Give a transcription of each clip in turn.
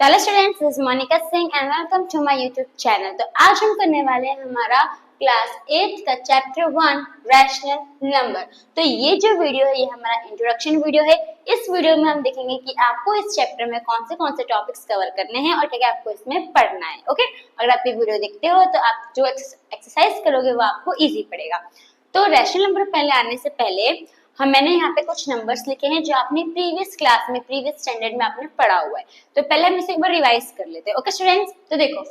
Hello students, this is Monika Singh and welcome to my YouTube channel. तो आज हम करने वाले हैं हमारा क्लास 8 का चैप्टर 1 रैशनल नंबर। तो ये जो वीडियो है ये हमारा इंट्रोडक्शन वीडियो है। इस वीडियो में हम देखेंगे कि आपको इस चैप्टर में कौन से टॉपिक्स कवर करने हैं और क्या आपको इसमें पढ़ना है। ओके, अगर आप ये वीडियो देखते हो तो आप जो एक्सरसाइज करोगे वो आपको इजी पड़ेगा। तो रैशनल नंबर पहले आने से पहले मैंने यहाँ पे कुछ नंबर्स लिखे हैं जो आपने प्रीवियस क्लास में प्रीवियस स्टैंडर्ड में आपने पढ़ा हुआ है। तो पहले हम इसे एक बार रिवाइज कर लेते हैं। ओके स्टूडेंट्स, तो देखो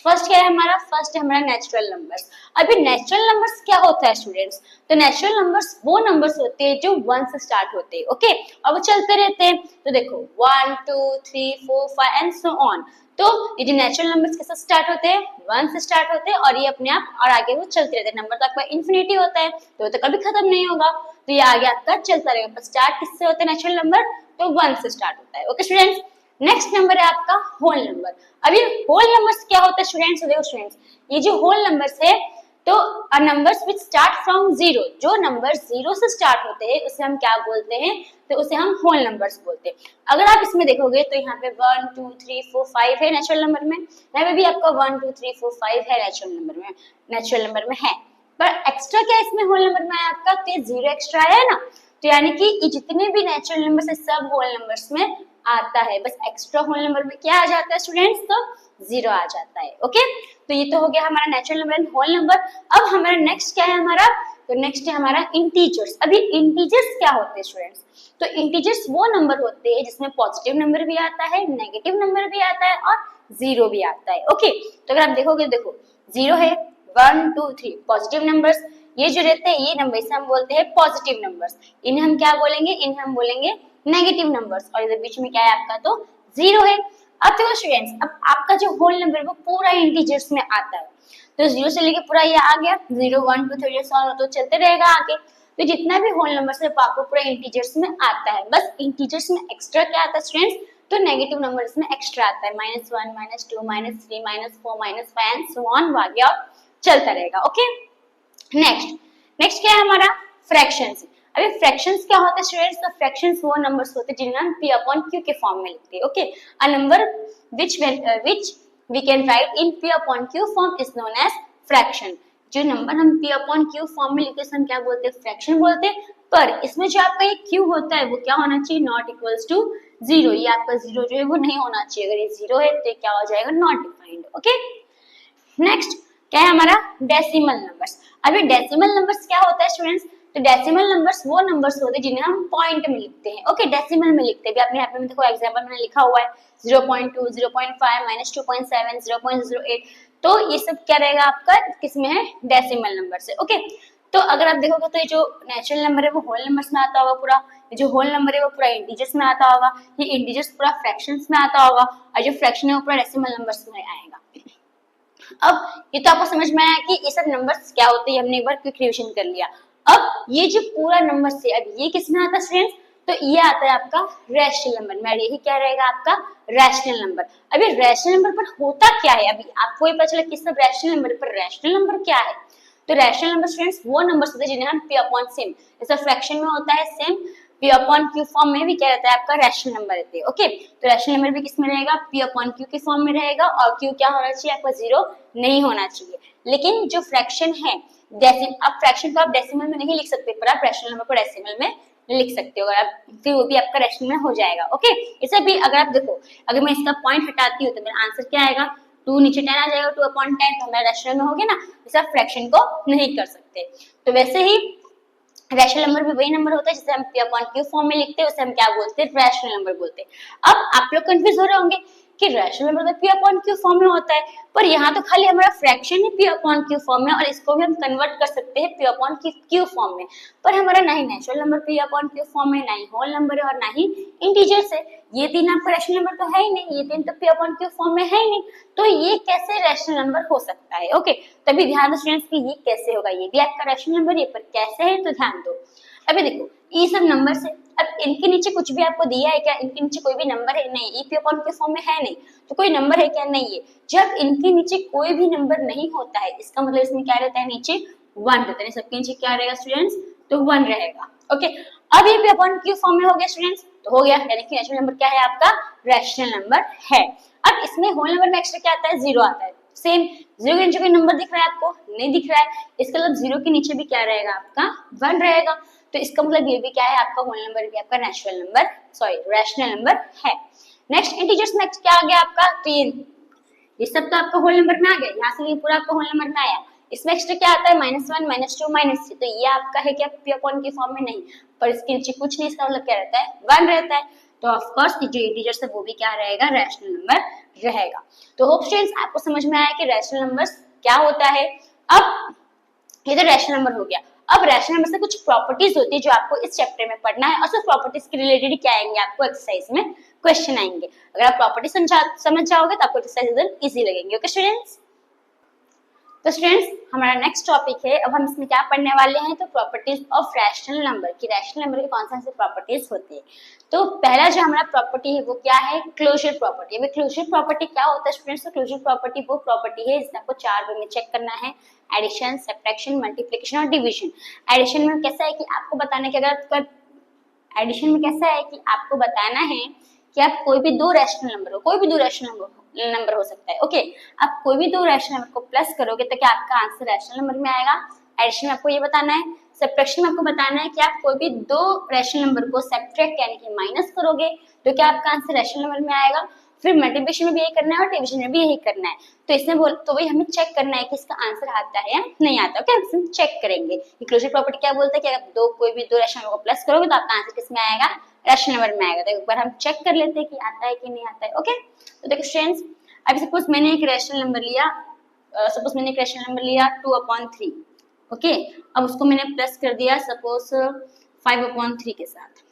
फर्स्ट क्या है हमारा? फर्स्ट है हमारा नेचुरल नंबर्स। अभी नेचुरल नंबर्स क्या होता है स्टूडेंट्स? तो नेचुरल नंबर्स वो नंबर्स होते हैं जो 1 से स्टार्ट होते हैं। ओके, और वो चलते रहते हैं। तो देखो 1 2 3 4 5 एंड सो ऑन। तो ये जो नेचुरल नंबर्स कैसे स्टार्ट होते हैं? 1 से स्टार्ट होते हैं और ये अपने आप और आगे वो चलते रहते हैं। नंबर तो आपका इन्फिनिटी होता है तो वो तो कभी खत्म नहीं होगा, तो ये आगे आपका चलता रहेगा। पर स्टार्ट किससे होता है नेचुरल नंबर? तो 1 से स्टार्ट होता है। ओके स्टूडेंट्स, नेक्स्ट नंबर है आपका होल नंबर। अभी होल नंबर्स क्या होता है स्टूडेंट्स? देखो स्टूडेंट्स, ये जो होल नंबर्स है तो numbers which start from zero, जो नंबर जीरो से स्टार्ट होते हैं उसे हम क्या बोलते हैं? तो उसे हम होल नंबर्स बोलते हैं। अगर आप इसमें देखोगे तो यहाँ पे 1 2 3 4 5 है नेचुरल नंबर में, यहाँ पे भी आपका 1 2 3 4 5 है नेचुरल नंबर में है। पर एक्स्ट्रा क्या इसमें होल नंबर में है आपका? तो जीरो एक्स्ट्रा है ना, तो यानी कि ये जितने भी नेचुरल नंबर्स है सब होल नंबर्स में आता है। बस एक्स्ट्रा होल नंबर में क्या आ जाता है स्टूडेंट्स? तो जीरो आ जाता है। ओके, तो ये तो हो गया हमारा natural number and whole number. अब हमारा नेक्स्ट क्या है हमारा? तो नेक्स्ट है हमारा इंटीजर्स। अभी इंटीजर्स क्या होते हैं स्टूडेंट्स? तो इंटीजर्स वो नंबर होते हैं जिसमें पॉजिटिव नंबर भी आता है, नेगेटिव नंबर भी आता है और जीरो भी आता है। ओके, तो अगर आप देखोगे, देखो जीरो है, 1 2 3 पॉजिटिव नंबर्स, ये जो रहते हैं ये नंबर इसे हम बोलते हैं पॉजिटिव नंबर्स। इन्हें हम क्या बोलेंगे? इन्हें हम बोलेंगे नेगेटिव नंबर्स। और इधर बीच में क्या है आपका? तो जीरो है। अब देखो स्टूडेंट्स, अब आपका जो होल नंबर वो पूरा इंटीजर्स में आता है। तो जीरो से लेके पूरा ये आ गया, 0 1 2 3 4 तो चलते रहेगा आगे। तो जितना भी होल नंबर है आपको पूरा इंटीजर्स में आता है। बस इंटीजर्स में एक्स्ट्रा क्या आता है स्टूडेंट्स? तो नेगेटिव नंबर इसमें एक्स्ट्रा आता है, -1 -2 -3 -4 -5 एंड सो ऑन, आगे और चलता रहेगा। ओके, नेक्स्ट क्या है हमारा? फ्रैक्शंस। अभी फ्रैक्शंस क्या होता है स्टूडेंट्स? तो फ्रैक्शंस वो नंबर्स होते हैं जिन्हें हम p अपॉन q के फॉर्म में लिखते हैं। Okay, a number which we can write in p upon q form is known as fraction। जो नंबर हम p upon q फॉर्म में लिखते हैं हम क्या बोलते हैं? फ्रैक्शन बोलते हैं। पर इसमें जो आपका ये q होता है वो क्या होना चाहिए? Not equals to zero. ये आपका जीरो जो है वो नहीं होना चाहिए। अगर ये जीरो है तो क्या हो जाएगा? Not defined. ओके, नेक्स्ट क्या है हमारा? Decimal numbers. अभी डेसिमल नंबर्स क्या होता है स्टूडेंट्स? तो डेसिमल नंबर्स वो नंबर्स होते हैं जिन्हें हम पॉइंट में लिखते हैं। ओके, डेसिमल में लिखते हैं। भी आपने यहाँ पे देखो एग्जांपल में लिखा हुआ है 0.2 0.5 -2.7 0.08। तो ये सब क्या रहेगा आपका? किसमें है? डेसिमल नंबर से। ओके, तो अगर आप देखोगे तो ये जो नेचुरल नंबर है वो होल नंबर्स में आता होगा पूरा, ये जो होल नंबर है वो पूरा इंटीजर्स में आता होगा, ये इंटीजर्स पूरा फ्रैक्शंस में आता होगा और जो फ्रैक्शन है वो पूरा डेसिमल नंबर्स में आएगा। अब ये तो आपको समझ में आया कि ये सब नंबर्स क्या होते हैं, हमने एक बार क्विक रिविजन कर लिया। अब ये जो पूरा नंबर से अब ये किसमें आता है स्टूडेंट्स? तो ये आता है आपका रैशनल नंबर में। यही क्या रहेगा आपका? Rational number. अभी रैशनल नंबर पर होता क्या है? अभी आपको ये पता चला कि सब रैशनल नंबर पर रैशनल नंबर क्या है? तो रैशनल नंबर स्टूडेंट्स वो नंबर्स होते हैं जिन्हें हम p अपॉन सेम, जैसे फ्रैक्शन में होता है same, p upon q form में भी क्या रहता है आपका? रैशनल नंबर रहते हैं। ओके, तो रैशनल नंबर भी किस में रहेगा? p अपॉन q के फॉर्म में रहेगा और q क्या होना चाहिए आपका? जीरो नहीं होना चाहिए। लेकिन जो फ्रैक्शन है अब फ्रैक्शन को आप डेसिमल में नहीं लिख सकते, पर आप रैशनल नंबर को डेसिमल में लिख सकते हो। अगर आप फिर वो भी आपका रैशनल में हो जाएगा। ओके, इसे भी अगर आप देखो, अगर मैं इसका पॉइंट हटाती हूँ तो मेरा आंसर क्या आएगा? 2 नीचे 10 आ जाएगा, 2 अपॉन 10, तो हमारा रैशनल में हो गया ना। इसे आप फ्रैक्शन को नहीं कर सकते। तो वैसे ही रैशनल नंबर भी वही नंबर होता है जिसे हम p अपॉन q फॉर्म में लिखते हैं, उसे हम क्या बोलते हैं? रैशनल नंबर बोलते हैं। अब आप लोग कंफ्यूज हो रहे होंगे कि रैशनल नंबर तो p अपॉन q फॉर्म में होता है, पर यहाँ तो खाली हमारा फ्रैक्शन ही p अपॉन q फॉर्म में और इसको भी हम कन्वर्ट कर सकते हैं p अपॉन q फॉर्म में। पर हमारा ना ही natural number p upon q form में, ना ही होल नंबर है और ना ही इंटीजर्स है। ये तीन आपका रैशनल नंबर तो है ही नहीं, ये तीन तो p अपॉन q फॉर्म में है ही नहीं, तो ये कैसे रैशनल नंबर हो सकता है? ओके, तभी ध्यान दो स्टूडेंट्स कि ये कैसे होगा। ये भी आपका रैशनल नंबर है, पर कैसे है तो ध्यान दो। अभी देखो ये सब नंबर है, अब इनके नीचे कुछ भी आपको दिया है क्या? इनके नीचे कोई भी नंबर है? नहीं, ई पी अपॉन के फॉर्म में है नहीं, तो कोई नंबर है क्या? नहीं है। जब इनके नीचे कोई भी नंबर नहीं होता है इसका मतलब इसमें क्या रहता है? नीचे 1 रहता है। सबके नीचे क्या रहेगा स्टूडेंट्स? तो 1 रहेगा। ओके, अब ये p अपॉन q फॉर्म में हो गया स्टूडेंट्स, तो हो गया, यानी कि नेचुरल नंबर क्या है आपका, रैशनल नंबर है। अब इसमें होल नंबर में एक्स्ट्रा क्या आता है, जीरो आता है। सेम, जीरो के नीचे कोई नंबर दिख रहा है आपको, नहीं दिख रहा है, इसका मतलब जीरो के नीचे भी क्या रहेगा आपका, 1 रहेगा। तो इसका मतलब ये भी क्या है आपका, होल नंबर भी आपका natural number, sorry rational number है। नेक्स्ट इंटीजर्स में क्या आ गया आपका, तो ये सब तो आपका होल नंबर में आ गया, यहाँ से ये पूरा आपका होल नंबर में आया। इसमें एक्स्ट्रा क्या आता है, -1, -2, -3, तो ये आपका है क्या, p अपॉन q फॉर्म में नहीं, पर इसके नीचे कुछ नहीं, इसका मतलब क्या रहता है, 1 रहता है। तो ऑफ कोर्स जो इंटीजर्स है वो भी क्या रहेगा, रैशनल नंबर रहेगा। तो होप स्टूडेंट्स आपको समझ में आया कि रैशनल नंबर्स क्या होता है। अब ये तो रैशनल नंबर हो गया। अब रैशनल नंबर से कुछ प्रॉपर्टीज होती है जो आपको इस चैप्टर में पढ़ना है, और सिर्फ प्रॉपर्टीज के रिलेटेड क्या आएंगे आपको एक्सरसाइज में क्वेश्चन आएंगे। अगर आप प्रॉपर्टी समझ जाओगे तो आपको एक्सरसाइज इजी लगेंगे। ओके स्टूडेंट्स, तो स्टूडेंट्स हमारा नेक्स्ट टॉपिक है, अब हम इसमें क्या पढ़ने वाले हैं, तो प्रॉपर्टीज ऑफ रैशनल नंबर, की रैशनल नंबर के कौन सा से प्रॉपर्टीज होती है। तो पहला जो हमारा प्रॉपर्टी है वो क्या है, क्लोजर प्रॉपर्टी। अब क्लोजर प्रॉपर्टी क्या होता है स्टूडेंट्स, तो क्लोजर प्रॉपर्टी वो प्रॉपर्टी है जिसमें आपको 4 वे में चेक करना है, एडिशन, सब्ट्रैक्शन, मल्टीप्लिकेशन और डिवीजन। एडिशन में कैसा है कि आपको बताना है कि अगर एडिशन में कैसा है कि आपको बताना है कि आप कोई भी दो रैशनल नंबर हो, कोई भी दो रैशनल नंबर हो सकता है, ओके, आप कोई भी दो रैशनल नंबर को प्लस करोगे तो क्या आपका आंसर रैशनल नंबर में आएगा। एडिशन में आपको ये बताना है, सब्ट्रैक्शन में आपको बताना है कि आप कोई भी दो रैशनल नंबर को सब्ट्रैक्ट यानी कि माइनस करोगे तो क्या आपका आंसर रैशनल नंबर में आएगा। फिर मल्टीप्लिकेशन में भी यही करना है और डिवीजन में भी यही करना है। तो इसमें तो वही हमें चेक करना है कि इसका आंसर आता है या नहीं आता, ओके, हम चेक करेंगे। क्लोजर प्रॉपर्टी क्या बोलता है कि अगर कोई भी दो रैशनल नंबर को प्लस करोगे तो आपका आंसर किसमें आएगा, रैशनल नंबर में आएगा। तो एक बार हम चेक कर लेते हैं कि आता है कि नहीं आता है, ओके। तो देखो स्टूडेंट्स, अभी सपोज मैंने एक रैशनल नंबर लिया, 2/3, ओके, अब उसको मैंने प्लस कर दिया सपोज 5/3 के साथ।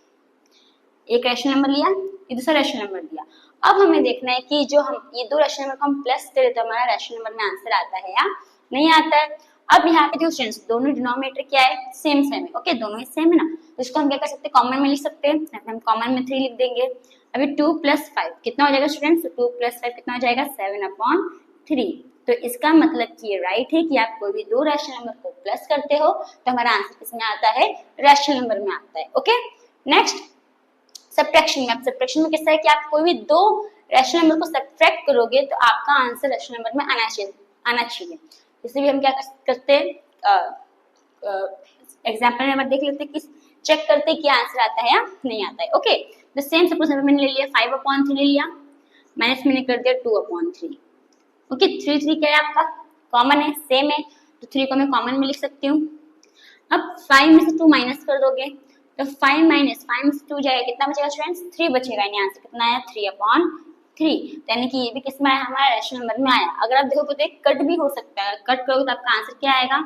एक रैशनल नंबर लिया, ये दूसरा रैशनल नंबर लिया। अब हमें देखना है कि जो हम ये दो रैशनल नंबर को हम प्लस करें तो हमारा रैशनल नंबर में आंसर आता है या नहीं आता है। अब यहाँ पे देखो स्टूडेंट्स, दोनों डिनोमिनेटर क्या है, सेम है, ओके, दोनों ही सेम है ना, तो इसको हम क्या कर सकते हैं, कॉमन में लिख सकते हैं। हम कॉमन में 3 लिख देंगे। अभी 2 + 5 कितना हो जाएगा स्टूडेंट्स, 2 + 5 कितना हो जाएगा, 7/3। तो इसका मतलब कि ये राइट है कि आप कोई भी दो रैशनल नंबर को प्लस करते हो तो हमारा आंसर किसमें आता है, रैशनल नंबर में आता है, ओके। नेक्स्ट सब्ट्रैक्शन में, सब्ट्रैक्शन में कैसा है कि आप कोई भी दो रैशनल नंबर को सब्ट्रैक्ट करोगे तो आपका आंसर रैशनल नंबर में आना चाहिए। इसलिए भी हम क्या करते हैं, एग्जांपल नंबर देख लेते हैं कि चेक करते हैं कि आंसर आता है या नहीं आता है, ओके। तो सेम सपोज मैंने ले लिया 5/3 ले लिया, माइनस मैंने कर दिया 2/3, ओके। 3 क्या है आपका, कॉमन है, सेम है, तो 3 को मैं कॉमन में लिख सकती हूँ। अब 5 में से 2 माइनस कर दोगे तो 5 से 2 जाएगा, कितना बचेगा स्टूडेंट्स, 3 बचेगा। यानी आंसर कितना आया, 3/3। यानी कि ये भी किसमें आया, हमारा रैशनल नंबर में आया। अगर आप देखोगे तो एक कट भी हो सकता है, कट करोगे तो आपका आंसर क्या आएगा,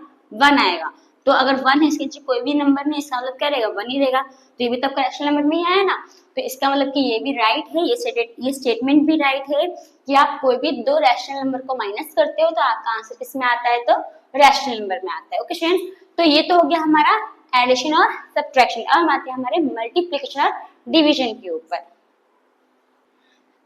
1 आएगा। तो अगर 1 है, इसके नीचे कोई भी नंबर नहीं, इसका मतलब क्या रहेगा, 1 ही रहेगा। तो ये भी तो आपका रैशनल नंबर में ही आया ना। तो इसका मतलब कि ये भी राइट है, ये स्टेटमेंट भी राइट है कि आप कोई भी दो रैशनल नंबर को माइनस करते हो तो आपका आंसर किसमें आता है, तो रैशनल नंबर में आता है, ओके स्टूडेंट्स। तो ये तो हो गया हमारा एडिशन और सब्ट्रैक्शन। अब आते हैं हमारे मल्टीप्लिकेशन और डिवीजन के ऊपर।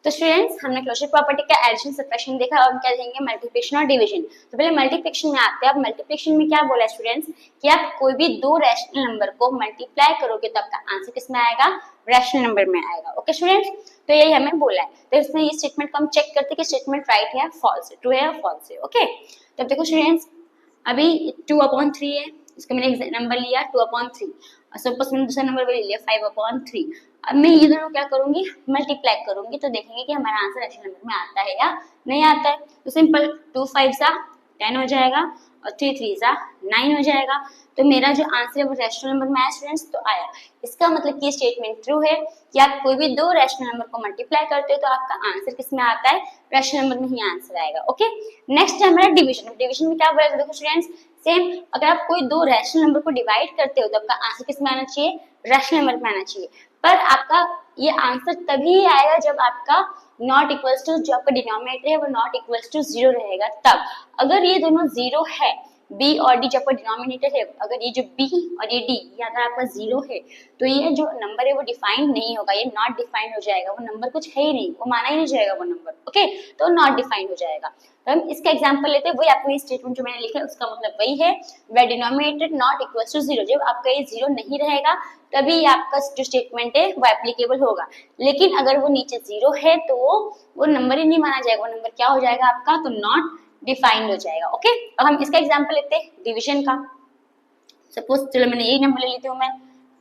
तो स्टूडेंट्स हमने क्लोजर प्रॉपर्टी का एडिशन सब्ट्रैक्शन देखा, अब क्या देखेंगे मल्टीप्लिकेशन और डिवीजन। तो पहले मल्टीप्लिकेशन में आते हैं। अब मल्टीप्लिकेशन में क्या बोला है स्टूडेंट्स कि आप कोई भी दो रैशनल नंबर को मल्टीप्लाई करोगे तो आपका आंसर किसमें आएगा, रैशनल नंबर में आएगा, ओके स्टूडेंट्स। तो यही हमें बोला है। तो इसमें ये स्टेटमेंट को हम चेक करते हैं कि स्टेटमेंट राइट है या फॉल्स है, ट्रू है या फॉल्स है, ओके। तो देखो स्टूडेंट्स, अभी 2/3 है, इसका मैंने नंबर लिया 2/3, सपोज मैंने दूसरा नंबर ले लिया 5/3। अब मैं ये दोनों क्या करूंगी, मल्टीप्लाई करूंगी, तो देखेंगे कि हमारा आंसर रैशनल नंबर में आता है या नहीं आता है। तो सिंपल 2 5 10 हो जाएगा और 3 3 9 हो जाएगा। तो मेरा जो आंसर है वो रैशनल नंबर में आया स्टूडेंट्स, तो आया। इसका मतलब कि स्टेटमेंट ट्रू है कि आप कोई भी दो रैशनल नंबर को मल्टीप्लाई करते हो तो आपका आंसर किसमें आता है, रैशनल नंबर में ही आंसर आएगा, ओके। नेक्स्ट है हमारा डिवीजन। डिवीजन में क्या बोला, देखो स्टूडेंट्स सेम, अगर आप कोई दो रैशनल नंबर को डिवाइड करते हो तो आपका आंसर किसमें आना चाहिए, रैशनल नंबर में आना चाहिए। पर आपका ये आंसर तभी आएगा जब आपका नॉट इक्वल्स टू, जो आपका डिनोमिनेटर है वो नॉट इक्वल्स टू 0 रहेगा तब। अगर ये दोनों 0 है, b और d जो आपका डिनोमिनेटर है, अगर ये जो b और ये d ये अगर आपका 0 है तो ये जो नंबर है वो डिफाइंड नहीं होगा, ये नॉट डिफाइंड हो जाएगा, वो नंबर कुछ है ही नहीं, वो माना ही नहीं जाएगा वो नंबर, ओके, तो नॉट डिफाइंड हो जाएगा। तो हम इसका एग्जांपल लेते हैं, वही आपको ये स्टेटमेंट जो मैंने लिखा है उसका मतलब वही है, where denominator not equal to 0, जब आपका ये 0 नहीं रहेगा तभी आपका जो स्टेटमेंट है वो एप्लीकेबल होगा। लेकिन अगर वो नीचे 0 है तो वो नंबर ही नहीं माना जाएगा, वो नंबर क्या हो जाएगा आपका, तो नॉट डिफाइंड हो जाएगा। ओके, अब हम इसका एग्जांपल लेते हैं डिवीजन का। सपोज चलो मैंने यही नंबर ले लेती हूँ मैं,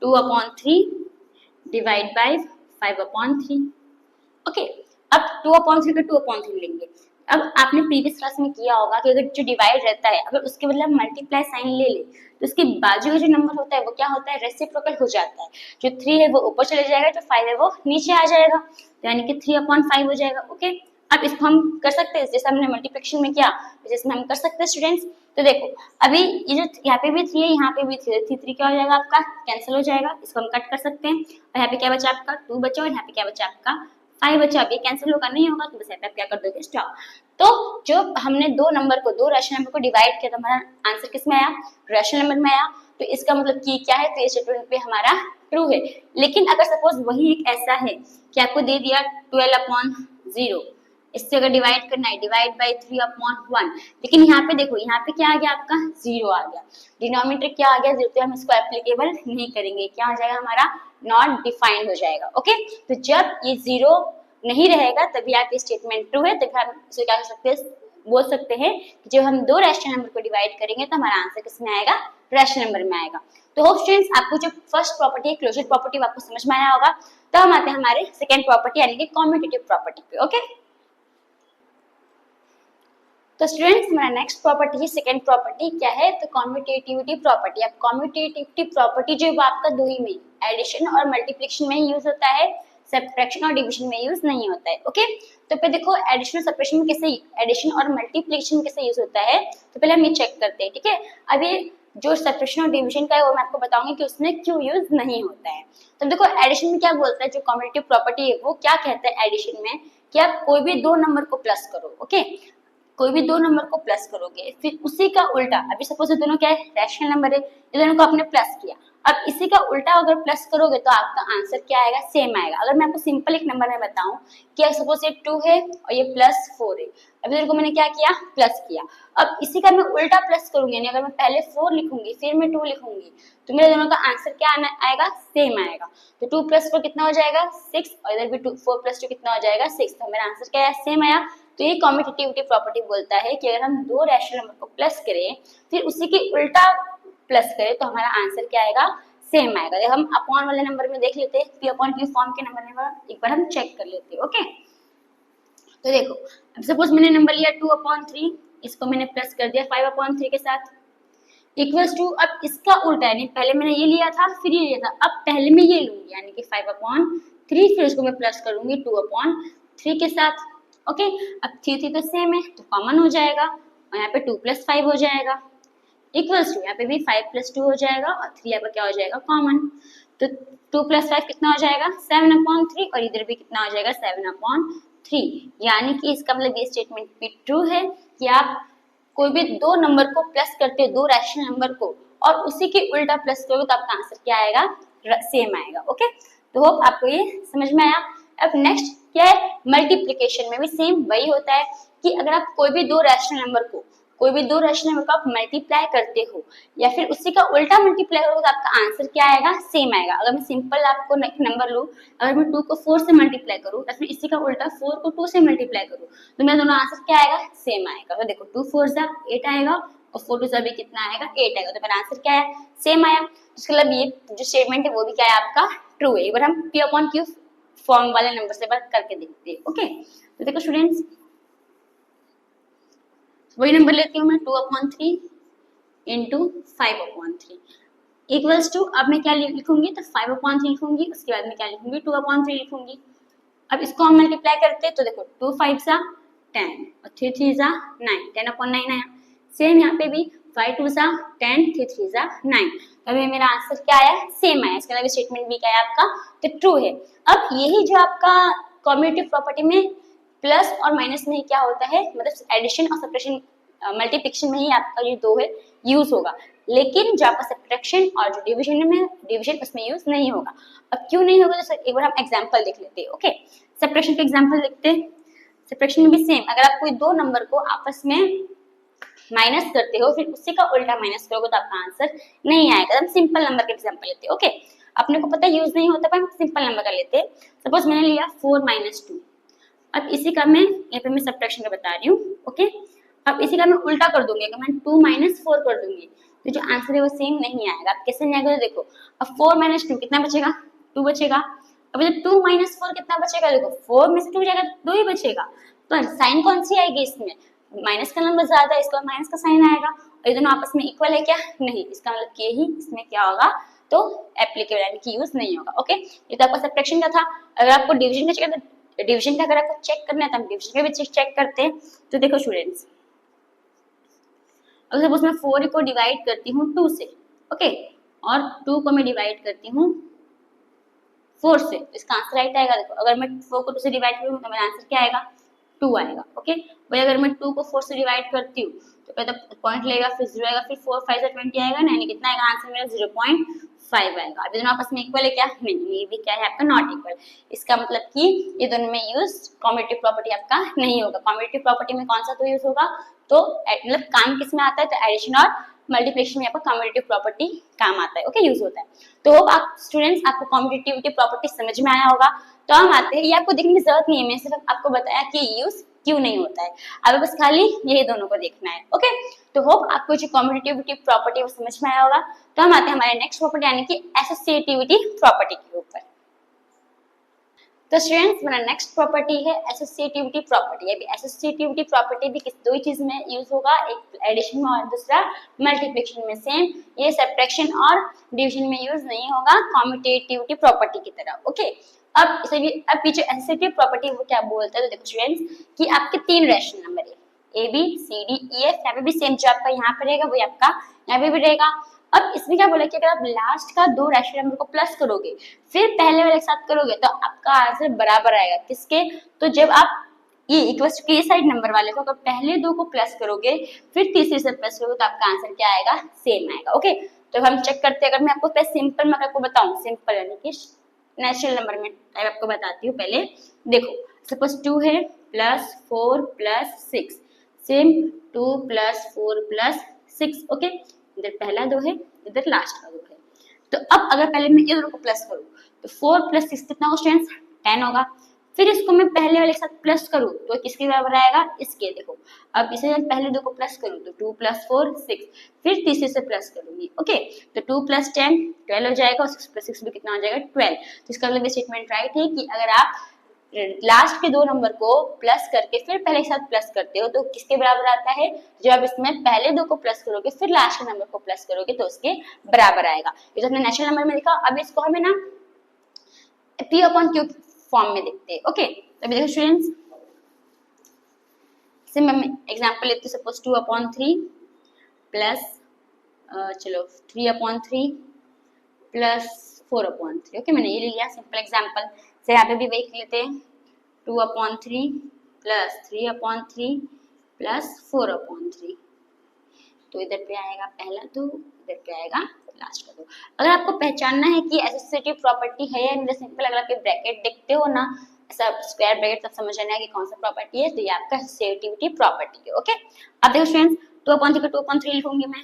2/3 डिवाइड बाय 5/3। ओके, अब 2/3 का 2/3 लेंगे। अब आपने प्रीवियस क्लास में किया होगा कि अगर जो डिवाइड रहता है अगर उसके बदले हम मल्टीप्लाई साइन ले ले तो उसके बाजू का जो नंबर होता है वो क्या होता है, रेसिप्रोकल हो जाता है। जो 3 है वो ऊपर चले जाएगा, जो 5 है वो नीचे आ जाएगा, तो यानी कि 3/5 हो जाएगा। ओके, अब इसको हम कर सकते हैं जैसे हमने मल्टीप्लिकेशन में किया जैसे हम कर सकते हैं स्टूडेंट्स। तो देखो अभी ये जो यहाँ पे भी 3 है यहाँ पे भी 3 है, 3 क्या हो जाएगा आपका, कैंसिल हो जाएगा, इसको हम कट कर सकते हैं। और यहाँ पे क्या बचा आपका 2 बचा, और यहाँ पे क्या बचा आपका 5 बचा। अब ये कैंसिल होगा नहीं होगा तो बस आप क्या कर दोगे, स्टॉप। तो जो हमने दो नंबर को, दो रैशनल नंबर को डिवाइड किया तो हमारा आंसर किस में आया, रैशनल नंबर में आया। तो इसका मतलब कि क्या है, तो ये स्टेटमेंट पे हमारा ट्रू है। लेकिन अगर सपोज वही एक ऐसा है कि आपको दे दिया 12/0, इससे अगर डिवाइड करना है डिवाइड बाय 3/1, लेकिन यहाँ पे देखो यहाँ पे क्या आ गया आपका 0 आ गया, डिनोमिनेटर क्या आ गया 0, तो हम इसको एप्लीकेबल नहीं करेंगे, क्या हो जाएगा हमारा नॉट डिफाइंड हो जाएगा। ओके, तो जब ये 0 नहीं रहेगा तभी आपकी स्टेटमेंट ट्रू है, तभी हम इसे क्या कर सकते हैं, बोल सकते हैं कि जब हम दो रैशनल नंबर को डिवाइड करेंगे तो हमारा आंसर किस में आएगा, रैशनल नंबर में आएगा। तो होप स्टूडेंट्स आपको जो फर्स्ट प्रॉपर्टी है क्लोजर प्रॉपर्टी आपको समझ में आया होगा। तो हम आते हैं हमारे सेकंड प्रॉपर्टी यानी कि कम्यूटेटिव प्रॉपर्टी पे। ओके, तो स्टूडेंट्स हमारा नेक्स्ट प्रॉपर्टी है सेकंड प्रॉपर्टी, क्या है, तो कम्यूटेटिविटी प्रॉपर्टी। अब कम्यूटेटिविटी प्रॉपर्टी जो है वो आपका दो ही में, एडिशन और मल्टीप्लिकेशन में ही यूज होता है, सब्ट्रैक्शन और डिवीजन में यूज नहीं होता है। ओके, तो पहले देखो एडिशन और सब्ट्रैक्शन में कैसे, एडिशन और मल्टीप्लिकेशन कैसे यूज होता है, तो पहले हम ये चेक करते हैं। ठीक है, अब ये जो सब्ट्रैक्शन और डिवीजन का है वो मैं आपको बताऊंगी कि उसमें क्यों यूज नहीं होता है। तो देखो एडिशन में क्या बोलता है, जो कम्यूटेटिव प्रॉपर्टी है वो क्या कहता है एडिशन में, कि आप कोई भी दो नंबर को प्लस करो। ओके, कोई भी दो नंबर को प्लस करोगे, फिर उसी का उल्टा, अभी सपोज ये दोनों क्या है, रैशनल नंबर है, ये दोनों को आपने प्लस किया, अब इसी का उल्टा अगर प्लस करोगे तो आपका आंसर क्या आएगा, सेम आएगा। अगर मैं आपको सिंपल एक नंबर में बताऊं कि सपोज ये 2 है और ये +4 है, अभी देखो मैंने क्या किया, प्लस किया, अब इसी का मैं उल्टा प्लस करूंगी, यानी अगर मैं पहले 4 लिखूंगी फिर मैं 2 लिखूंगी तो मेरे दोनों का आंसर क्या आएगा, सेम आएगा। तो 2 + 4 कितना हो जाएगा 6, और इधर भी 4 + 2 कितना हो जाएगा 6, तो मेरा आंसर क्या है, सेम आया। तो ये कम्यूटेटिविटी प्रॉपर्टी बोलता है कि अगर हम दो रैशनल नंबर को प्लस करें फिर उसी के उल्टा प्लस करें तो हमारा आंसर क्या आएगा, सेम आएगा। जब हम अपॉन वाले नंबर में देख लेते हैं, P/Q फॉर्म के नंबर में एक बार हम चेक कर लेते हैं। ओके, तो देखो अब सपोज मैंने नंबर लिया 2/3, इसको मैंने प्लस कर दिया 5/3 के साथ, इक्वल्स टू, अब इसका उल्टा यानी पहले मैंने ये लिया था फिर ये लिया था, अब पहले मैं ये लूंगी यानी कि 5/3, फिर उसको मैं प्लस करूंगी 2/3 के साथ। ओके, अब 3 तो सेम है तो कॉमन हो जाएगा, और यहाँ पे 2 + 5 हो जाएगा, इक्वल्स टू यहाँ पे भी 5 + 2 हो जाएगा, और 3 यहाँ पे क्या हो जाएगा, कॉमन। तो 2 + 5 कितना हो जाएगा 7/3, और इधर भी कितना हो जाएगा 7/3, यानी कि इसका मतलब ये स्टेटमेंट भी ट्रू है कि आप कोई भी दो नंबर को प्लस करते हो, दो रैशनल नंबर को, और उसी के उल्टा प्लस करोगे तो आपका आंसर क्या आएगा, सेम आएगा। ओके, तो होप आपको ये समझ में आया। अब नेक्स्ट क्या है, मल्टीप्लिकेशन में भी सेम वही होता है कि अगर आप कोई भी दो रैशनल नंबर को आप मल्टीप्लाई करते हो या फिर उसी का उल्टा मल्टीप्लाई करोगे तो आपका आंसर क्या आएगा, सेम आएगा। अगर मैं सिंपल आपको नंबर लूं, अगर मैं 2 को 4 से मल्टीप्लाई करूं या फिर इसी का उल्टा 4 को 2 से मल्टीप्लाई करूं तो मेरा दोनों आंसर क्या आएगा, सेम आएगा। तो देखो 2 4 जा 8 आएगा और 4 2 जा भी कितना आएगा, 8 आएगा, तो मेरा आंसर क्या है, सेम आया। इसका मतलब ये जो स्टेटमेंट है वो भी क्या है आपका, ट्रू है। एक बार हम P/Q फॉर्म वाले नंबर से बात करके देखते हैं। ओके, तो देखो स्टूडेंट्स वही नंबर लेती हूँ मैं 2/3 इंटू 5/3 इक्वल्स टू, अब मैं क्या लिखूंगी, तो 5/3 लिखूंगी, उसके बाद में क्या लिखूंगी 2/3 लिखूंगी। अब इसको हम मल्टीप्लाई करते हैं तो देखो 2 5 जा 10 और 3 3 जा 9, 10/9 आया। सेम यहाँ पे भी 5 2 जा 10, 3 3 जा 9, अभी मेरा आंसर क्या आया, सेम आया। इसका मतलब स्टेटमेंट भी क्या है आपका, तो ट्रू है। अब यही जो आपका कम्यूटेटिव प्रॉपर्टी में प्लस और माइनस में ही क्या होता है, मतलब एडिशन और सब्ट्रैक्शन मल्टीप्लिकेशन में ही आपका ये दो है यूज होगा, लेकिन जो आपका सब्ट्रैक्शन और जो डिवीजन उसमें यूज नहीं होगा। अब क्यों नहीं होगा, तो एक बार हम एग्जांपल देख लेते हैं। ओके, सब्ट्रैक्शन का एग्जांपल देखते हैं। सब्ट्रैक्शन में भी सेम, अगर आप कोई दो नंबर को आपस में माइनस करते हो फिर उसी का उल्टा माइनस करोगे तो आपका आंसर नहीं आएगा। हम सिंपल नंबर का एग्जांपल लेते हैं। ओके, अपने को पता यूज नहीं होता पर हम सिंपल नंबर का लेते हैं। सपोज मैंने लिया 4 - 2, अब इसी का मैं यहाँ पे मैं सब्ट्रैक्शन का बता रही हूँ। ओके, अब इसी का मैं उल्टा कर दूंगी, अगर मैं 2 - 4 कर दूंगी तो जो आंसर है वो सेम नहीं आएगा। अब कैसे नहीं आएगा, देखो अब 4 - 2 कितना बचेगा, 2 बचेगा। अब जब 2 - 4 कितना बचेगा, देखो 4 में से 2 जाएगा तो 2 ही बचेगा। तो साइन कौन सी आएगी इसमें, माइनस का नंबर ज्यादा है इसका माइनस का साइन आएगा। और ये दोनों आपस में इक्वल है क्या, नहीं, इसका मतलब कि ही इसमें क्या होगा तो एप्लीकेबल यानी कि यूज नहीं होगा। ओके, ये तो आपका सब्ट्रैक्शन का था। अगर आपको डिवीजन का चाहिए तो डिवीजन का अगर आपको चेक करना है तो हम डिवीजन का भी चेक करते हैं। तो देखो स्टूडेंट्स, अगर सपोज मैं 4 को डिवाइड करती हूँ 2 से, ओके, और 2 को मैं डिवाइड करती हूँ 4 से, तो इसका आंसर राइट आएगा। देखो अगर मैं 4 को 2 से डिवाइड करूँ तो मेरा आंसर क्या आएगा, 2 आएगा। ओके, वही अगर मैं 2 को 4 से डिवाइड करती हूँ तो पहले तो पॉइंट लेगा, फिर 0 आएगा, फिर 4 5 20 आएगा ना, यानी कितना आएगा आंसर मेरा 0.5 आएगा। अभी दोनों आपस में इक्वल है क्या, नहीं, ये भी क्या है आपका नॉट इक्वल। इसका मतलब कि ये दोनों में यूज कॉम्यूटेटिव प्रॉपर्टी आपका नहीं होगा। कॉम्यूटेटिव प्रॉपर्टी में कौन सा तो यूज होगा, तो मतलब काम किस में आता है, तो एडिशन और मल्टीप्लिकेशन में आपका कॉम्यूटेटिव प्रॉपर्टी काम आता है। ओके, यूज होता है। तो आप स्टूडेंट्स आपको कॉम्यूटेटिव प्रॉपर्टी समझ में आया होगा। तो हम आते हैं, ये आपको देखने की जरूरत नहीं है, मैं सिर्फ आपको बताया कि यूज क्यों नहीं होता है, अब बस खाली ये दोनों को देखना है। ओके, तो होप आपको जो कॉम्यूटेटिव प्रॉपर्टी वो समझ में आया होगा। तो हम आते हैं हमारे नेक्स्ट प्रॉपर्टी यानी कि एसोसिएटिविटी प्रॉपर्टी के ऊपर। तो स्टूडेंट्स हमारा नेक्स्ट प्रॉपर्टी है एसोसिएटिविटी प्रॉपर्टी। अभी एसोसिएटिविटी प्रॉपर्टी भी किस दो ही चीज में यूज होगा, एक एडिशन में और दूसरा मल्टीप्लिकेशन में। सेम ये सब्ट्रैक्शन और डिवीजन में यूज नहीं होगा कॉम्यूटेटिविटी प्रॉपर्टी की तरह। ओके, अब इसे भी अब पीछे एसोसिएटिव प्रॉपर्टी वो क्या बोलता है, तो देखो स्टूडेंट्स कि आपके 3 रैशनल नंबर है A B C D E F, यहाँ पे भी सेम जो आपका यहाँ पे रहेगा वही आपका यहाँ पे भी रहेगा। अब इसमें क्या बोला कि अगर आप लास्ट का 2 रैशनल नंबर को प्लस करोगे फिर पहले वाले के साथ करोगे तो आपका आंसर बराबर आएगा किसके, तो जब आप ये इक्वल्स टू के साइड नंबर वाले को अगर पहले 2 को प्लस करोगे फिर तीसरे से प्लस करोगे तो आपका आंसर क्या आएगा, सेम आएगा। ओके, तो हम चेक करते हैं। अगर मैं आपको पहले सिंपल में आपको बताऊं, सिंपल यानी कि नेचुरल नंबर में आपको बताती हूँ। पहले देखो सपोज 2 है plus 4 plus 6, same 2 plus 4 plus 6। Okay, इधर पहला 2 है, इधर लास्ट का 2 है। तो अब अगर पहले मैं ये दोनों को प्लस करूं तो 4 प्लस 6 कितना होगा स्टूडेंट्स, 10 होगा। फिर इसको मैं पहले वाले के साथ प्लस करूं तो किसके बराबर आएगा, इसके। देखो अब इसे मैं पहले 2 को प्लस करूं तो 2 प्लस 4 6, फिर तीसरे से प्लस करूंगी। ओके, तो 2 प्लस 10 12 हो जाएगा और 6 प्लस 6 भी कितना हो जाएगा, 12। तो इसका मतलब स्टेटमेंट राइट है कि अगर आप लास्ट के 2 नंबर को प्लस करके फिर पहले के साथ प्लस करते हो तो किसके बराबर आता है, जब आप इसमें पहले 2 को प्लस करोगे फिर लास्ट के नंबर को प्लस करोगे तो उसके बराबर आएगा। ये तो हमने नेचुरल नंबर में लिखा। अब इसको हमें ना p अपॉन q फॉर्म में देखते हैं। ओके, तो अभी देखो स्टूडेंट्स, मैं एग्जांपल लेती हूँ। सपोज 2/3 प्लस चलो 3/3 प्लस 4/3। ओके, मैंने ये ले लिया सिंपल एग्जांपल से। यहाँ पे भी वही लेते हैं 2/3 प्लस 3/3 प्लस 4/3। तो इधर पे आएगा पहला 2, इधर पे आएगा लास्ट का 2। अगर आपको पहचानना है कि एसोसिएटिव प्रॉपर्टी है या नहीं, सिंपल अगर आप ब्रैकेट देखते हो ना, ऐसा स्क्वायर ब्रैकेट, तब समझ आना है कि कौन सा प्रॉपर्टी है, तो ये आपका एसोसिएटिविटी प्रॉपर्टी है। ओके, अब देखो स्टूडेंट्स 2/3 को 2/3 लिखूंगी मैं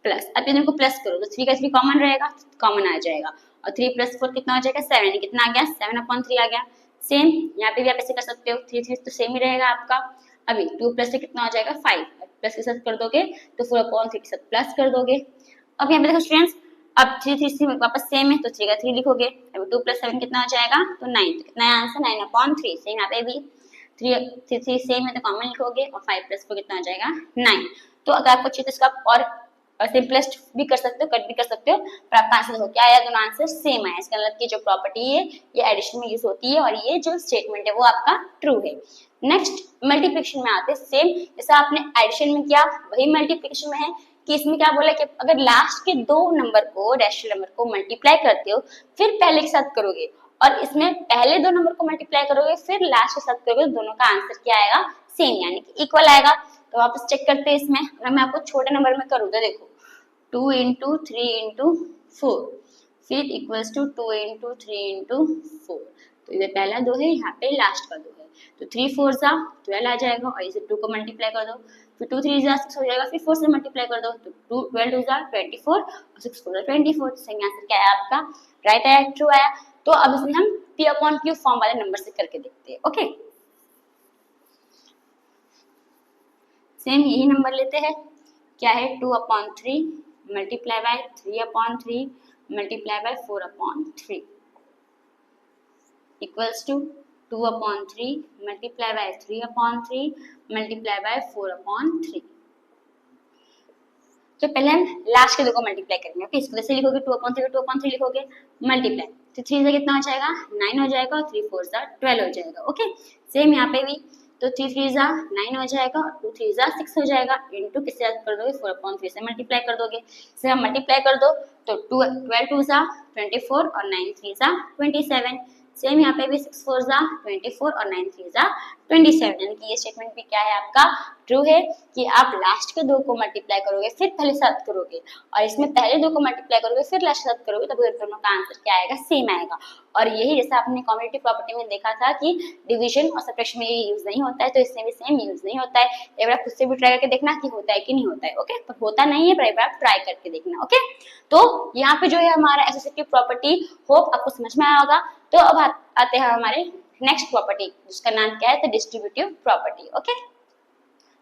प्लस, अब इनको प्लस करो तो 3 का 3 कॉमन रहेगा, कॉमन आ जाएगा और 3 प्लस 4 कितना हो जाएगा 7, यानी कितना आ गया 7/3 आ गया। सेम यहाँ पे भी आप ऐसे कर सकते हो, 3 3 तो सेम ही रहेगा आपका। अभी 2 प्लस से कितना हो जाएगा 5, प्लस के साथ कर दोगे तो 4/3 के साथ प्लस कर दोगे। अब यहाँ पे देखो स्टूडेंट्स, अब 3 3 वापस सेम है तो 3 का 3 लिखोगे। अभी 2 प्लस 7 कितना हो जाएगा तो 9, तो कितना है आंसर 9/3। सेम यहाँ पे भी 3 3 सेम है तो कॉमन लिखोगे और 5 प्लस 4 कितना हो जाएगा 9। तो अगर आपको चाहिए तो इसका और सिंपलेस्ट भी कर सकते हो, कट भी कर सकते हो, पर आपका आंसर हो क्या आया, दोनों आंसर सेम आया। इसका मतलब की जो प्रॉपर्टी है ये एडिशन में यूज होती है और ये जो स्टेटमेंट है वो आपका ट्रू है। नेक्स्ट मल्टीप्लिकेशन में आते हैं। सेम जैसा आपने एडिशन में किया वही मल्टीप्लिकेशन में है कि इसमें क्या बोला कि अगर लास्ट के 2 नंबर को रैशनल नंबर को मल्टीप्लाई करते हो फिर पहले के साथ करोगे और इसमें पहले 2 नंबर को मल्टीप्लाई करोगे फिर लास्ट के साथ करोगे, दोनों का आंसर क्या आएगा, सेम यानी कि इक्वल आएगा। तो वापस चेक करते हैं इसमें। अगर मैं आपको छोटे नंबर में करूँ तो देखो 2 × 3 × 4 फिर इक्वल्स टू 2 × 3 × 4। तो इधर पहला 2 है, यहाँ पे लास्ट का 2 है। तो 3 4 जा 12 आ जाएगा और इसे 2 को मल्टीप्लाई कर दो, फिर 2 3 जा 6 हो जाएगा, फिर 4 से मल्टीप्लाई कर दो तो 2 12 जा 24 और 6 4 जा 24। सही आंसर क्या है आपका? राइट आया, ट्रू आया। तो अब इसमें हम p अपॉन q फॉर्म वाले नंबर से करके देखते हैं। ओके, सेम यही नंबर लेते हैं, क्या है 2 upon 3 multiply by 3 upon 3 multiply by 4 upon 3 equals to 2 upon 3 multiply by 3 upon 3 multiply by 4 upon 3। तो पहले हम लास्ट के दो को मल्टीप्लाई करेंगे। ओके, इसको जैसे लिखोगे 2 अपॉन 3 2 अपॉन 3 लिखोगे मल्टीप्लाई, तो 3 से कितना हो जाएगा 9 हो जाएगा और 3 4 जा 12 हो जाएगा। ओके, सेम यहाँ पे भी, तो 3 3 जा 9 हो जाएगा और 2 3 जा 6 हो जाएगा, इनटू किससे कर दोगे 4 अपॉन 3 से मल्टीप्लाई कर दोगे। इसे हम मल्टीप्लाई कर दो तो 12 2 जा 24 और 9 3 जा 27। सेम यहाँ पे भी 6 4 जा 24 और 9 3 जा 27, यानी कि ये स्टेटमेंट भी क्या है आपका? ट्रू है कि आप लास्ट के दो को मल्टीप्लाई करोगे फिर पहले साथ करोगे, और इसमें पहले दो को मल्टीप्लाई करोगे फिर लास्ट साथ करोगे, तब दोनों का आंसर क्या आएगा? सेम आएगा। और यही जैसा आपने कॉम्बिनेटिव प्रॉपर्टी में देखा था कि डिवीजन और सब्ट्रैक्शन में ये यूज नहीं होता है, तो इसमें भी सेम यूज नहीं होता है। एक बार खुद से भी ट्राई करके देखना कि होता है कि नहीं होता है। ओके, पर होता नहीं है, पर एक बार ट्राई करके देखना। ओके, तो यहाँ पे जो है हमारा एसोसिएटिव प्रॉपर्टी, होप आपको समझ में आया होगा। तो अब आते हैं हमारे नेक्स्ट प्रॉपर्टी, जिसका नाम क्या है? तो डिस्ट्रीब्यूटिव प्रॉपर्टी। ओके,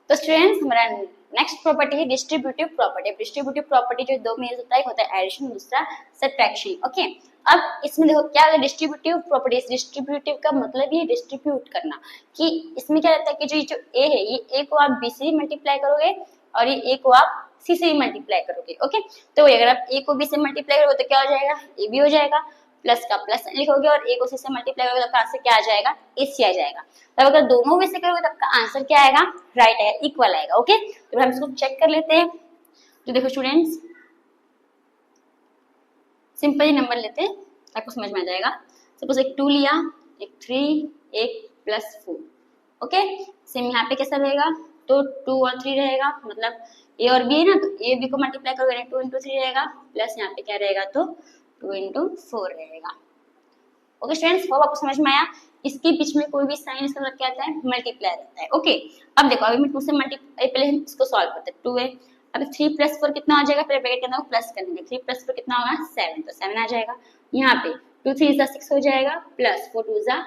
तो स्टूडेंट्स हमारा नेक्स्ट प्रॉपर्टी है डिस्ट्रीब्यूटिव प्रॉपर्टी। डिस्ट्रीब्यूटिव प्रॉपर्टी जो दो में यूज होता है, एक होता है एडिशन, दूसरा सब्ट्रैक्शन। ओके, अब इसमें देखो क्या है डिस्ट्रीब्यूटिव प्रॉपर्टीज। डिस्ट्रीब्यूटिव का मतलब ये डिस्ट्रीब्यूट करना, कि इसमें क्या रहता है कि जो ए है, ये ए को आप बी से मल्टीप्लाई करोगे और ये ए को आप सी से मल्टीप्लाई करोगे। ओके, तो अगर आप ए को बी से मल्टीप्लाई करोगे तो क्या हो जाएगा? ए बी हो जाएगा, प्लस का प्लस लिखोगे और ए को सी से मल्टीप्लाई करोगे तो आंसर क्या आ जाएगा? ए सी आ जाएगा। तब अगर दोनों में से करोगे तब का आंसर क्या आएगा? राइट आएगा, इक्वल आएगा। ओके, तो हम इसको चेक कर लेते हैं। तो देखो स्टूडेंट्स, सिंपल ही नंबर लेते हैं, आपको समझ में आ जाएगा। सपोज एक 2 लिया, एक 3, एक +4। ओके, सेम यहाँ पे कैसा रहेगा? तो 2 और 3 रहेगा, मतलब ए और बी है ना, तो ए बी को मल्टीप्लाई करोगे 2 × 3 रहेगा, प्लस यहाँ पे क्या रहेगा? तो 2 × 4 रहेगा। ओके स्टूडेंट्स, होप आपको समझ में आया। इसके बीच में कोई भी साइन इसका मतलब क्या आता है? मल्टीप्लाई रहता है। ओके, अब देखो अभी मैं 2 से मल्टीप्लाई, पहले हम इसको सॉल्व करते हैं। 2 है, अब 3 + 4 कितना आ जाएगा? पहले ब्रैकेट के अंदर प्लस करेंगे, 3 + 4 कितना होगा? 7, तो 7 आ जाएगा। यहाँ पे 2 3 जा 6 हो जाएगा, प्लस 4 2 जा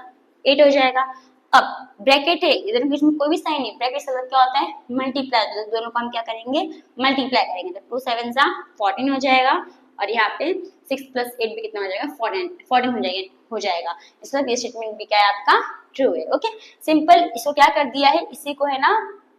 8 हो जाएगा। अब ब्रैकेट है, इधर बीच में कोई भी साइन नहीं, ब्रैकेट से मतलब क्या होता है? मल्टीप्लाई, तो दोनों को हम क्या करेंगे? मल्टीप्लाई करेंगे, तो 2 7 जा 14 हो जाएगा, और यहाँ पे 6 + 8 भी कितना हो जाएगा? 14 हो जाएगा। इसका ये स्टेटमेंट भी क्या है आपका? ट्रू है। Okay, simple. इसको क्या कर दिया है? इसी को है ना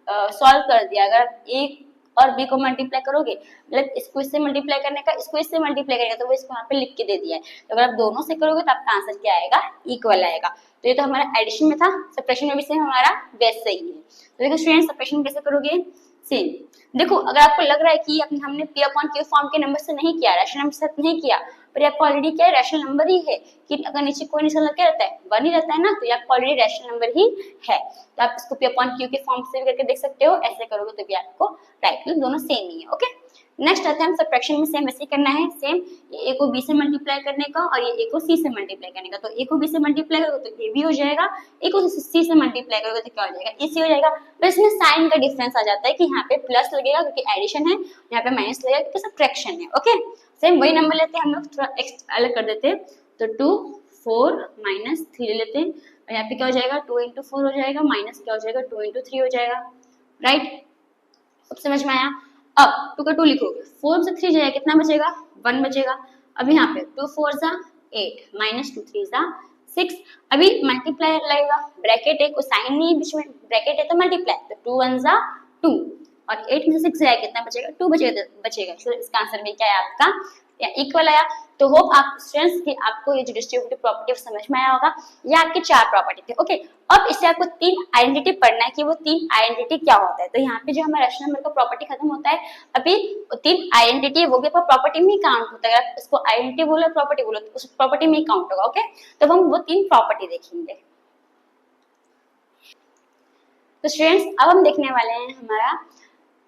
सॉल्व कर दिया। अगर एक और बी को मल्टीप्लाई करोगे, मतलब इसको इससे मल्टीप्लाई करने का, इसको इससे मल्टीप्लाई करेगा, तो वो इसको यहाँ पे लिख के दे दिया है। तो अगर आप दोनों से करोगे तो आपका आंसर क्या आएगा? इक्वल आएगा। तो ये तो हमारा एडिशन में था, सब्ट्रैक्शन में भी सेम हमारा वैसे ही है। तो देखो स्टूडेंट्स, सब्ट्रैक्शन कैसे करोगे? सेम। देखो अगर आपको लग रहा है कि हमने p अपॉन q फॉर्म के नंबर से नहीं किया, रैशनल नंबर से नहीं किया, पर आपको ऑलरेडी क्या है? रैशनल नंबर ही है, कि अगर नीचे कोई निशान क्या रहता है? 1 ही रहता है ना, तो ये आपको ऑलरेडी रैशनल नंबर ही है। तो आप इसको p अपॉन q के फॉर्म से भी करके देख सकते हो, ऐसे करोगे तो भी आपको राइट, दोनों सेम ही है। ओके, नेक्स्ट आता है हम सब्ट्रैक्शन में सेम वैसे करना है। सेम ये a को b से मल्टीप्लाई करने का और ये a को c से मल्टीप्लाई करने का। तो a को b से मल्टीप्लाई करोगे तो a b हो जाएगा, a को c से मल्टीप्लाई करोगे तो क्या हो जाएगा? ac हो जाएगा। तो इसमें साइन का डिफरेंस आ जाता है कि यहाँ पे प्लस लगेगा क्योंकि एडिशन है, यहाँ पे माइनस लगेगा क्योंकि सब्ट्रैक्शन है। ओके, सेम वही नंबर लेते हैं हम लोग, थोड़ा अलग कर देते हैं। तो 2 4 - 3 लेते हैं, और यहाँ पे क्या हो जाएगा? 2 × 4 हो जाएगा, माइनस क्या हो जाएगा? 2 × 3 हो जाएगा। राइट, अब समझ में आया। अब 2 का 2 लिखोगे, 4 से 3 जाएगा, कितना बचेगा? 1 बचेगा। अब यहाँ पे 2 4 जा 8 -2 3 जा 6। अभी मल्टीप्लाई लगेगा, ब्रैकेट है, कोई साइन नहीं बीच में, ब्रैकेट है तो मल्टीप्लाई, तो 2 1 जा 2 और 8 में से 6 जाएगा, कितना बचेगा? 2 बचेगा। तो इसका आंसर भी क्या है आपका? इक्वल आया। तो होप आप स्टूडेंट्स कि आपको ये जो डिस्ट्रीब्यूटिव प्रॉपर्टी समझ में आया होगा। ये आपके 4 प्रॉपर्टी थे। ओके, अब इससे आपको 3 आइडेंटिटी पढ़ना है कि वो 3 आइडेंटिटी क्या होता है। तो यहाँ पे जो हमारा रैशनल नंबर का प्रॉपर्टी खत्म होता है, अभी 3 आइडेंटिटी वो भी प्रॉपर्टी में ही काउंट होता है। अगर आप इसको आइडेंटिटी बोलो, प्रॉपर्टी बोलो, तो उस प्रॉपर्टी में ही काउंट होगा। ओके, तो हम वो 3 प्रॉपर्टी देखेंगे। तो स्टूडेंट्स अब हम देखने वाले हैं हमारा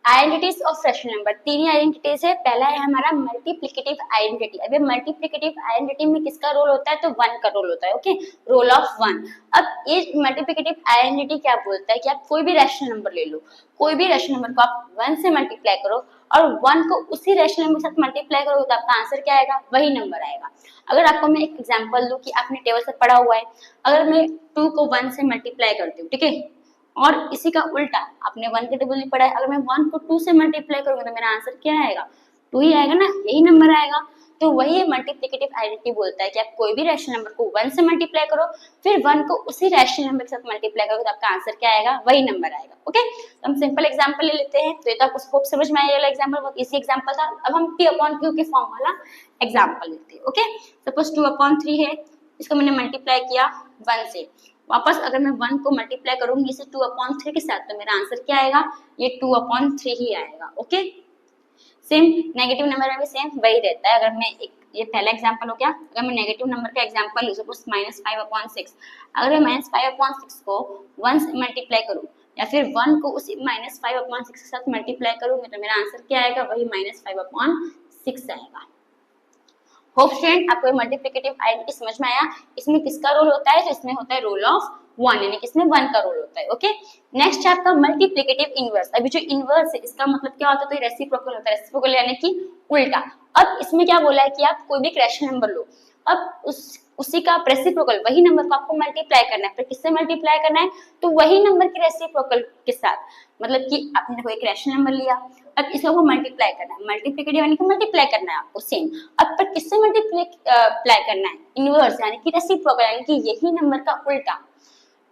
आइडेंटिटीज ऑफ रैशनल नंबर, तीन आइडेंटिटीज है। पहला है हमारा मल्टीप्लिकेटिव आइडेंटिटी। अब ये मल्टीप्लिकेटिव आइडेंटिटी में किसका रोल होता है, तो वन का रोल होता है। Okay, role of one. अब ये मल्टीप्लिकेटिव आइडेंटिटी क्या बोलता है कि आप कोई भी रैशनल नंबर ले लो, कोई भी रैशनल नंबर को आप वन से मल्टीप्लाई करो और वन को उसी रैशनल नंबर के साथ मल्टीप्लाई करोगे तो आपका आंसर क्या आएगा, वही नंबर आएगा। अगर आपको मैं एक एग्जांपल दूं कि आपने टेबल से पढ़ा हुआ है, अगर मैं 2 को 1 से मल्टीप्लाई करती हूँ, ठीक है, और इसी का उल्टा आपने 1 का टेबल नहीं पढ़ा है, अगर मैं 1 को 2 से मल्टीप्लाई करूंगा तो मेरा आंसर क्या आएगा, 2 ही आएगा ना, यही नंबर आएगा। तो वही मल्टीप्लिकेटिव आइडेंटिटी बोलता है कि आप कोई भी रैशनल नंबर को 1 से मल्टीप्लाई करो, फिर 1 को उसी रैशनल नंबर के साथ मल्टीप्लाई करो तो आपका आंसर क्या आएगा, वही नंबर आएगा। ओके, तो हम सिंपल एग्जांपल ले लेते हैं। तो ये तो आपको स्कोप समझ में आया, वाला एग्जांपल बहुत इजी एग्जांपल था। अब हम p/q के फॉर्म वाला एग्जांपल लेते हैं। ओके, सपोज 2/3 है, इसको मैंने मल्टीप्लाई किया 1 से, वापस अगर मैं 1 को मल्टीप्लाई करूंगी इसे 2/3 के साथ तो मेरा आंसर क्या आएगा, ये 2/3 ही आएगा। ओके, सेम नेगेटिव नंबर में भी सेम वही रहता है। अगर मैं एक, ये पहला एग्जांपल हो गया, अगर मैं नेगेटिव नंबर का एग्जांपल लूं, सपोज -5/6, अगर मैं -5/6 को 1 से मल्टीप्लाई करूं या फिर 1 को उसी -5/6 के साथ मल्टीप्लाई करूंगी तो मेरा आंसर क्या आएगा, वही -5/6 आएगा। होप स्टूडेंट आपको मल्टीप्लिकेटिव आइडेंटिटी समझ में आया। इसमें किसका रोल होता है, तो इसमें होता है रोल ऑफ 1, यानी कि इसमें 1 का रोल होता है। ओके, नेक्स्ट है आपका मल्टीप्लिकेटिव इनवर्स। अभी जो इनवर्स है इसका मतलब क्या होता है, तो रेसिप्रोकल होता है, रेसिप्रोकल यानी कि उल्टा। अब इसमें क्या बोला है कि आप कोई भी रैशनल नंबर लो, अब उसी का रेसिप्रोकल, वही नंबर को आपको मल्टीप्लाई करना है। फिर किससे मल्टीप्लाई करना है, तो वही नंबर के रेसिप्रोकल के साथ, मतलब कि आपने कोई एक रैशनल नंबर लिया, अब इसको मल्टीप्लाई करना है, मल्टीप्लिकेटिव यानी कि मल्टीप्लाई करना है आपको सेम। अब पर किससे मल्टीप्लाई करना है, इनवर्स यानी कि रेसिप्रोकल यानी कि यही नंबर का उल्टा।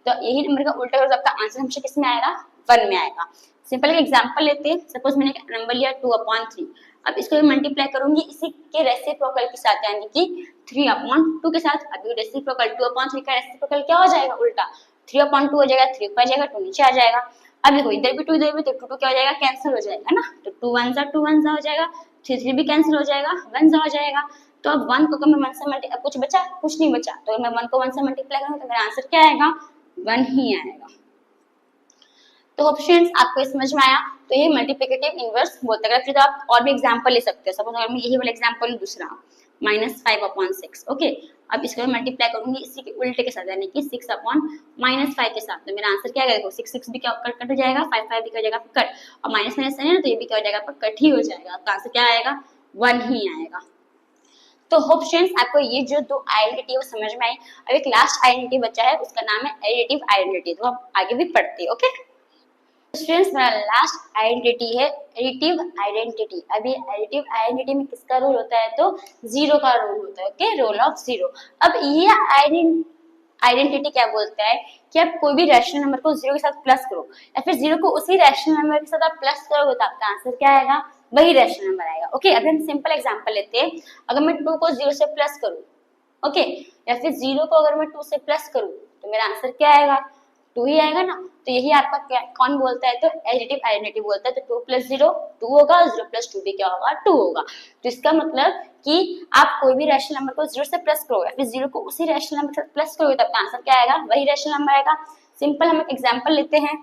तो यही नंबर का उल्टा करो तो आपका आंसर हमेशा किस में आएगा, 1 में आएगा। सिंपल एक एग्जांपल लेते हैं। सपोज मैंने एक नंबर लिया 2/3, अब इसको मल्टीप्लाई करूंगी इसी के रेसिप्रोकल के साथ यानी कि 3/2 के साथ। अभी रेसिप्रोकल 2/3 का रेसिप्रोकल क्या हो जाएगा, उल्टा 3/2 हो जाएगा, 3 ऊपर जाएगा, 2 नीचे आ जाएगा। अब देखो इधर भी 2 इधर भी, तो 2 क्या हो जाएगा, कैंसिल हो जाएगा ना, तो 2 1 ज़ा हो जाएगा, 3 भी कैंसिल हो जाएगा, 1 ज़ा हो जाएगा। तो अब 1 को अगर मैं 1 से मल्टीप्लाई, कुछ बचा, कुछ नहीं बचा, तो मैं 1 को 1 से मल्टीप्लाई करूंगा तो मेरा आंसर क्या आएगा, 1 ही आएगा। तो होप स्टूडेंट्स आपको समझ में आया। तो ये मल्टीप्लिकेटिव इनवर्स बोलते हैं। फिर तो आप और भी एग्जांपल ले सकते हो। सपोज अगर मैं यही वाला एग्जांपल दूसरा -5/6, ओके, अब इसको मैं मल्टीप्लाई करूंगी इसी के उल्टे के साथ यानी कि 6/-5 के साथ, तो मेरा आंसर क्या आएगा, 6 भी क्या कट हो जाएगा, 5 भी क्या हो जाएगा कट, और माइनस माइनस है ना, तो ये भी क्या हो जाएगा पर कट ही हो जाएगा, तो आंसर क्या आएगा, 1 ही आएगा। तो होप स्टूडेंट्स आपको ये जो दो आइडेंटिटी है वो समझ में आई। अब एक लास्ट आइडेंटिटी बचा है, उसका नाम है एडिटिव आइडेंटिटी, तो आप आगे भी पढ़ते हैं। ओके स्टूडेंट्स, मेरा लास्ट आइडेंटिटी है एडिटिव आइडेंटिटी। अभी एडिटिव आइडेंटिटी में किसका रोल होता है, तो 0 का रोल होता है। Okay, role of 0। अब ये आइडेंटिटी क्या बोलता है कि आप कोई भी रैशनल नंबर को 0 के साथ प्लस करो या फिर 0 को उसी रैशनल नंबर के साथ आप प्लस करोगे तो आपका आंसर क्या आएगा, वही रैशनल नंबर आएगा। ओके, अब हम सिंपल एग्जांपल लेते हैं। अगर मैं 2 को 0 से प्लस करूं, ओके, या फिर 0 को अगर मैं 2 से प्लस करूं तो मेरा आंसर क्या आएगा, 2 ही आएगा ना। तो यही आपका कौन बोलता है, तो एडिटिव आइडेंटिटी बोलता है। तो 2 + 0 2 होगा, 0 + 2 भी क्या होगा, 2 होगा। तो इसका मतलब कि आप कोई भी रैशनल नंबर को 0 से प्लस करोगे फिर 0 को उसी रैशनल नंबर के साथ प्लस करोगे तो आपका आंसर क्या आएगा, वही रैशनल नंबर आएगा। सिंपल हम एक एग्जांपल लेते हैं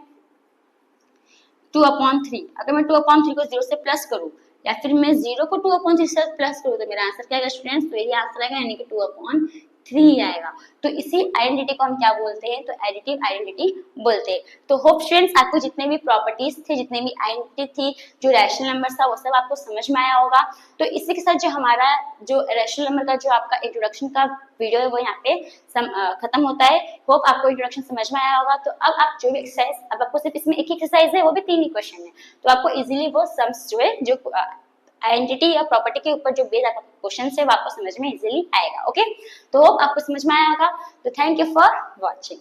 2/3। अगर मैं 2/3 को 0 से प्लस करूं या फिर मैं 0 को 2/3 से प्लस करूं तो मेरा आंसर क्या आएगा स्टूडेंट्स, तो यही आंसर आएगा यानी कि 2/3 आएगा। तो इसी आइडेंटिटी को हम क्या बोलते हैं, तो एडिटिव आइडेंटिटी बोलते हैं। तो होप स्टूडेंट्स आपको जितने भी प्रॉपर्टीज थे, जितने भी आइडेंटिटी थी, जो रैशनल नंबर था वो सब आपको समझ में आया होगा। तो इसी के साथ जो हमारा जो रैशनल नंबर का जो आपका इंट्रोडक्शन का वीडियो है वो यहाँ पे खत्म होता है। होप आपको इंट्रोडक्शन समझ में आया होगा। तो अब आप जो भी एक्सरसाइज, अब आपको सिर्फ इसमें एक ही एक्सरसाइज है, वो भी 3 ही क्वेश्चन है, तो आपको इजीली वो सम्स जो है, जो आइडेंटिटी या प्रॉपर्टी के ऊपर जो बेस्ड आपका क्वेश्चन है वो आपको समझ में इजीली आएगा। ओके, तो होप आपको समझ में आया होगा। तो थैंक यू फॉर वॉचिंग।